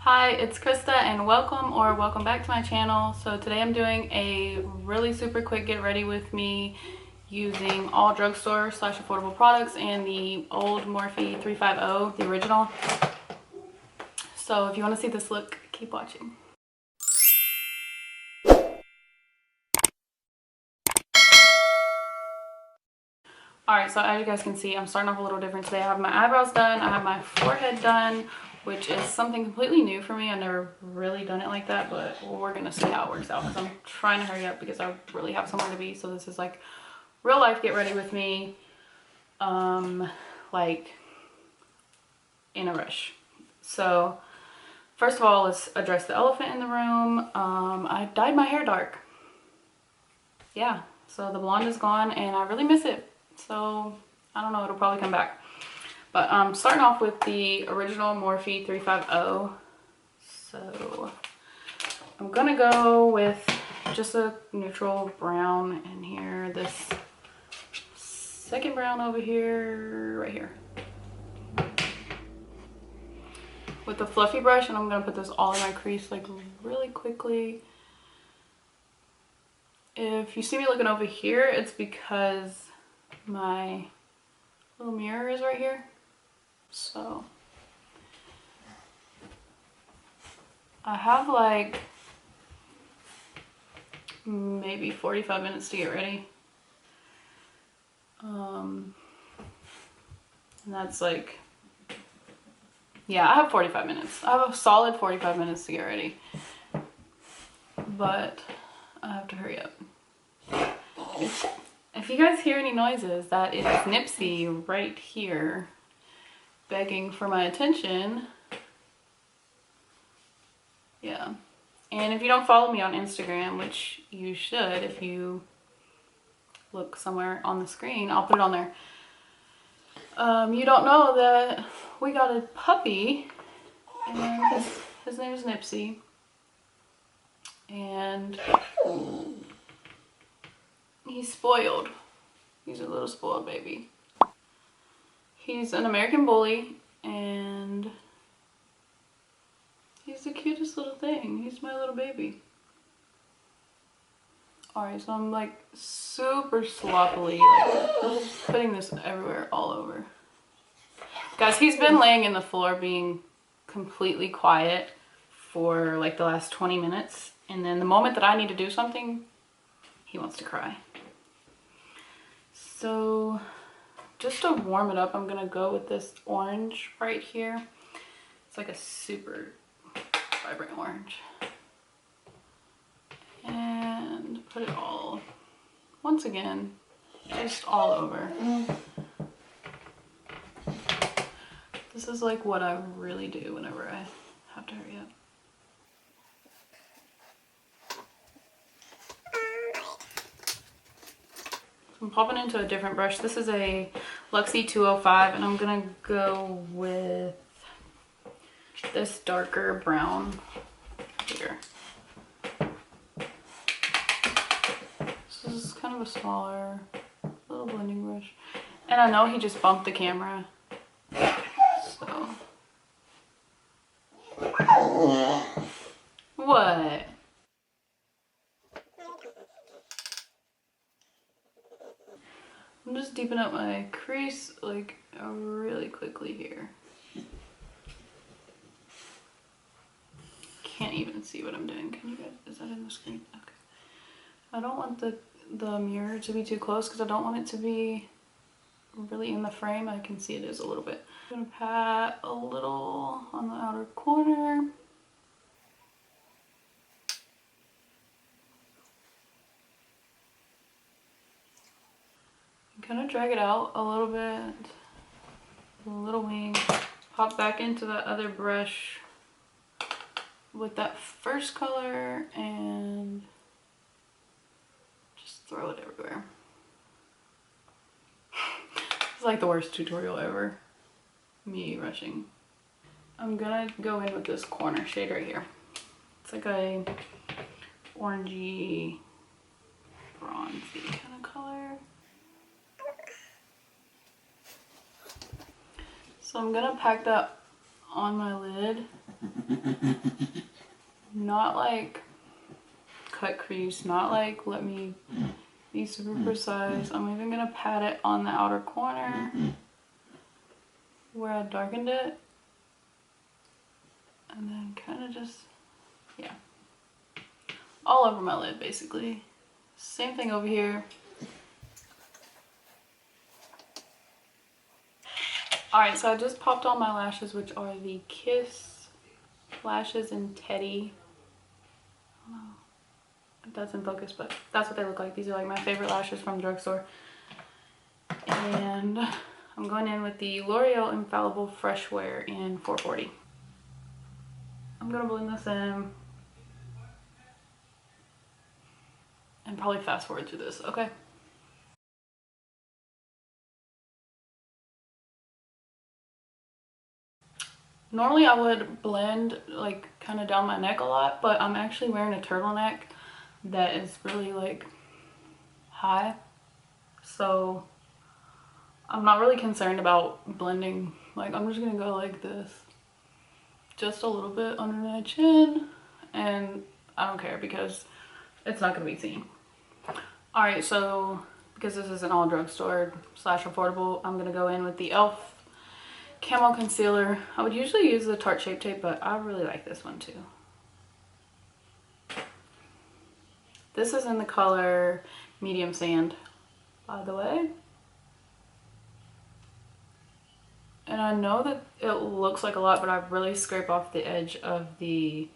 Hi, it's Krista and welcome back to my channel. So today I'm doing a really super quick get ready with me using all drugstore / affordable products and the old Morphe 35O, the original. So if you want to see this look, keep watching. Alright, so as you guys can see, I'm starting off a little different today. I have my eyebrows done, I have my forehead done, which is something completely new for me. I've never really done it like that, but we're gonna see how it works out because I'm trying to hurry up because I really have somewhere to be. So this is like real life get ready with me, like in a rush. So first of all, let's address the elephant in the room. I dyed my hair dark. Yeah, so the blonde is gone and I really miss it. So I don't know, it'll probably come back. But starting off with the original Morphe 35O. So I'm gonna go with just a neutral brown in here. This second brown over here, right here. With the fluffy brush, and I'm gonna put this all in my crease like really quickly. If you see me looking over here, it's because my little mirror is right here. So I have like maybe 45 minutes to get ready. And that's like, yeah, I have 45 minutes. I have a solid 45 minutes to get ready. But I have to hurry up. If you guys hear any noises, that is Nipsey right here begging for my attention. Yeah. And if you don't follow me on Instagram, which you should if you look somewhere on the screen, I'll put it on there. You don't know that we got a puppy, and his name is Nipsey. And he's spoiled. He's a little spoiled baby. He's an American bully, and he's the cutest little thing. He's my little baby. Alright, so I'm like super sloppily like putting this everywhere, all over. Guys, he's been laying in the floor being completely quiet for like the last 20 minutes. And then the moment that I need to do something, he wants to cry. So just to warm it up, I'm gonna go with this orange right here. It's like a super vibrant orange. And put it all, once again, just all over. This is like what I really do whenever I have to hurry up. I'm popping into a different brush. This is a Luxie 205, and I'm gonna go with this darker brown here. This is kind of a smaller little blending brush. And I know he just bumped the camera. So. What? I'm just deepening up my crease like really quickly here. Can't even see what I'm doing. Can you guys? Is that in the screen? Okay. I don't want the mirror to be too close because I don't want it to be really in the frame. I can see it is a little bit. I'm gonna pat a little on the outer corner. Kind of drag it out a little bit, a little wing, pop back into that other brush with that first color and just throw it everywhere. It's like the worst tutorial ever, me rushing. I'm gonna go in with this corner shade right here. It's like a orangey, bronzy kind of color. So I'm gonna pack that on my lid. Not like cut crease, not like let me be super precise. I'm even gonna pat it on the outer corner where I darkened it. And then kind of just, yeah, all over my lid basically. Same thing over here. Alright, so I just popped on my lashes, which are the Kiss lashes in Teddy. I don't know if that's in focus, but that's what they look like. These are like my favorite lashes from Drugstore. And I'm going in with the L'Oreal Infallible Fresh Wear in 440. I'm gonna blend this in and probably fast forward through this, okay? Normally I would blend like kind of down my neck a lot, but I'm actually wearing a turtleneck that is really like high. So I'm not really concerned about blending. Like I'm just gonna go like this. Just a little bit under my chin, and I don't care because it's not gonna be seen. Alright, so because this is an all drugstore slash affordable, I'm gonna go in with the e.l.f. Camo Concealer. I would usually use the Tarte Shape Tape, but I really like this one too. This is in the color Medium Sand, by the way. And I know that it looks like a lot, but I really scrape off the edge of the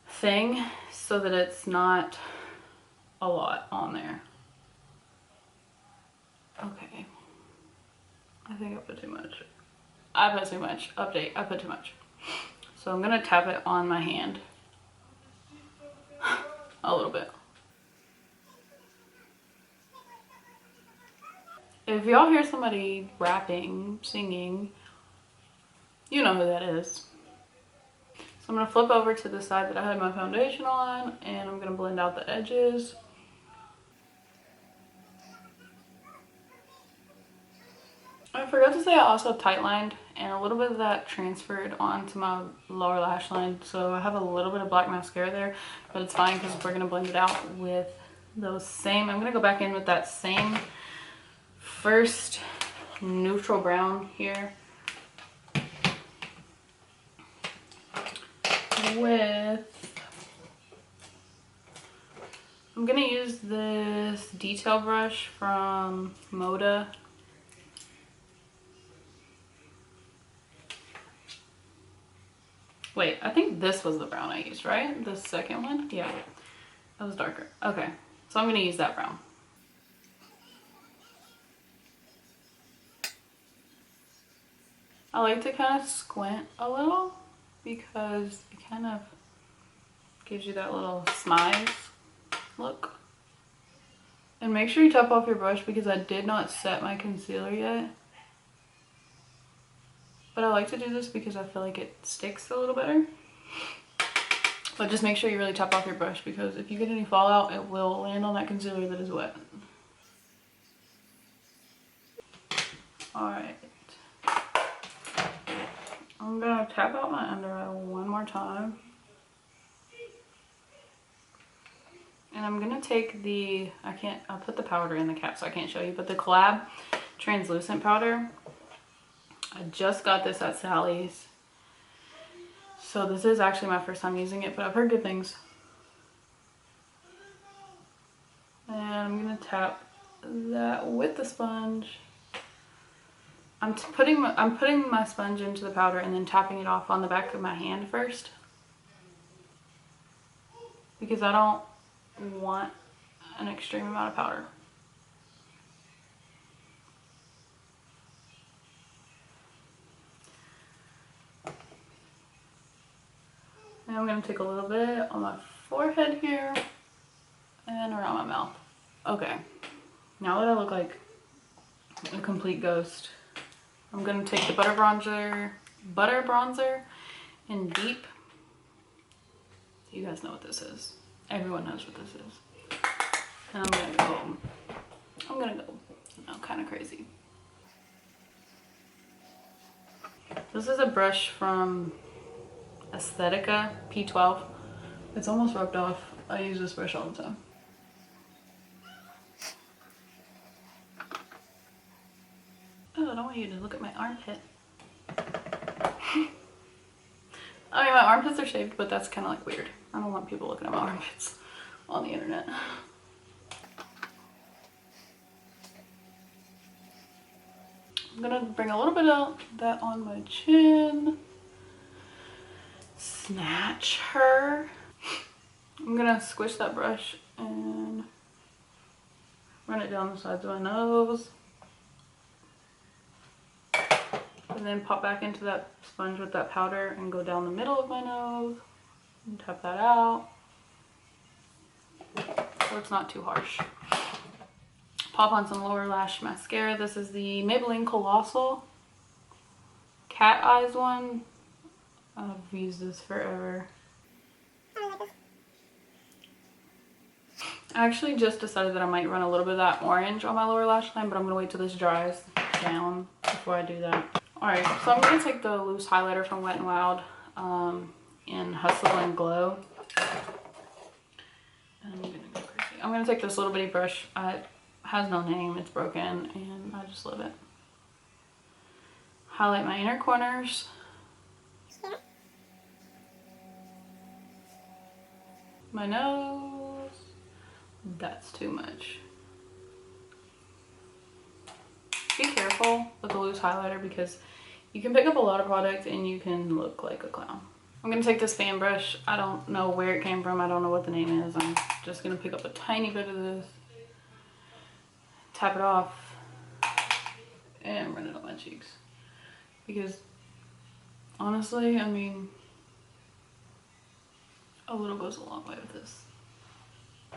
thing so that it's not a lot on there. Okay. I think I put too much. I put too much. Update. I put too much. So I'm gonna tap it on my hand. A little bit. If y'all hear somebody rapping, singing, you know who that is. So I'm gonna flip over to the side that I had my foundation on, and I'm gonna blend out the edges. I forgot to say I also tight lined, and a little bit of that transferred onto my lower lash line. So I have a little bit of black mascara there, but it's fine because we're gonna blend it out with those same. I'm gonna go back in with that same first neutral brown here with, I'm gonna use this detail brush from Moda. Wait, I think this was the brown I used, right? The second one? Yeah, that was darker. Okay, so I'm gonna use that brown. I like to kind of squint a little because it kind of gives you that little smize look. And make sure you top off your brush because I did not set my concealer yet. But I like to do this because I feel like it sticks a little better. But just make sure you really top off your brush because if you get any fallout, it will land on that concealer that is wet. Alright. I'm gonna tap out my under eye one more time. And I'm gonna take the, I put the powder in the cap so I can't show you, but the Colab translucent powder. I just got this at Sally's. So this is actually my first time using it, but I've heard good things. And I'm gonna tap that with the sponge. I'm putting my sponge into the powder and then tapping it off on the back of my hand first. Because I don't want an extreme amount of powder. And I'm going to take a little bit on my forehead here and around my mouth. Okay, now that I look like a complete ghost, I'm going to take the butter bronzer in Deep. You guys know what this is. Everyone knows what this is. And I'm going to go, you know, kind of crazy. This is a brush from Aesthetica P12. It's almost rubbed off. I use this brush all the time. Oh, I don't want you to look at my armpit. I mean, my armpits are shaved, but that's kind of like weird. I don't want people looking at my armpits on the internet. I'm gonna bring a little bit of that on my chin. Snatch her. I'm gonna squish that brush and run it down the sides of my nose. And then pop back into that sponge with that powder and go down the middle of my nose and tap that out so it's not too harsh. Pop on some lower lash mascara. This is the Maybelline Colossal Cat Eyes one. I've used this forever. I actually just decided that I might run a little bit of that orange on my lower lash line, but I'm gonna wait till this dries down before I do that. Alright, so I'm gonna take the loose highlighter from Wet n Wild in Hustle and Glow. And I'm gonna go crazy. I'm gonna take this little bitty brush. It has no name, it's broken, and I just love it. Highlight my inner corners. My nose. That's too much. Be careful with the loose highlighter because you can pick up a lot of product and you can look like a clown. I'm going to take this fan brush. I don't know where it came from. I don't know what the name is. I'm just going to pick up a tiny bit of this, tap it off, and run it on my cheeks. Because honestly, I mean, a little goes a long way with this.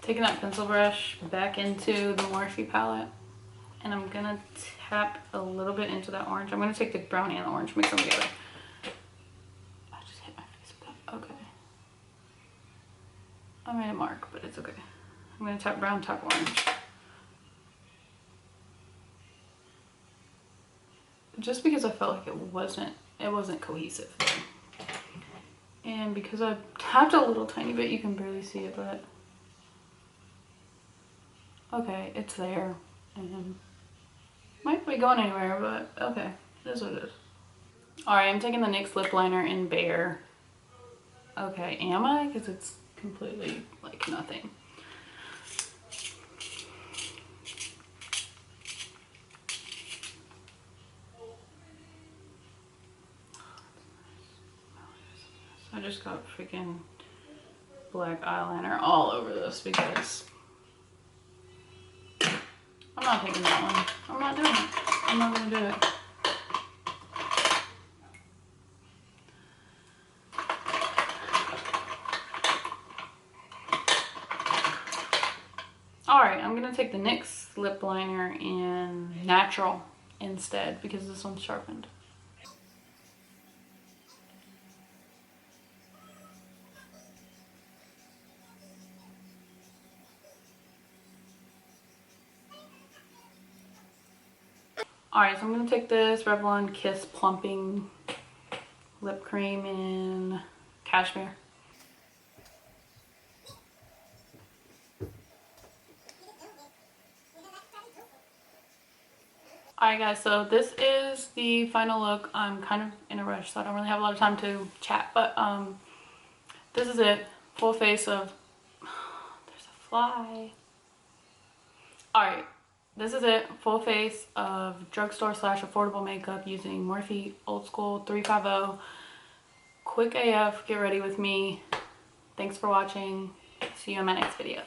Taking that pencil brush back into the Morphe palette, and I'm gonna tap a little bit into that orange. I'm gonna take the brown and the orange, mix them together. I just hit my face with that. Okay. I made a mark, but it's okay. I'm gonna tap brown, tap orange. Just because I felt like it wasn't cohesive. And because I tapped a little tiny bit, you can barely see it, but okay, it's there. And might be going anywhere, but okay, it is what it is. Alright, I'm taking the NYX Lip Liner in Bare. Okay, am I? Because it's completely like nothing. I just got freaking black eyeliner all over this because I'm not taking that one. I'm not doing it. I'm not gonna do it. Alright, I'm gonna take the NYX Lip Liner in Natural instead because this one's sharpened. Alright, so I'm going to take this Revlon Kiss Plumping Lip Cream in Cashmere. Alright guys, so this is the final look. I'm kind of in a rush, so I don't really have a lot of time to chat, but this is it. Full face of... there's a fly. Alright. This is it, full face of drugstore / affordable makeup using Morphe Old School 35O. Quick AF, get ready with me. Thanks for watching. See you in my next video.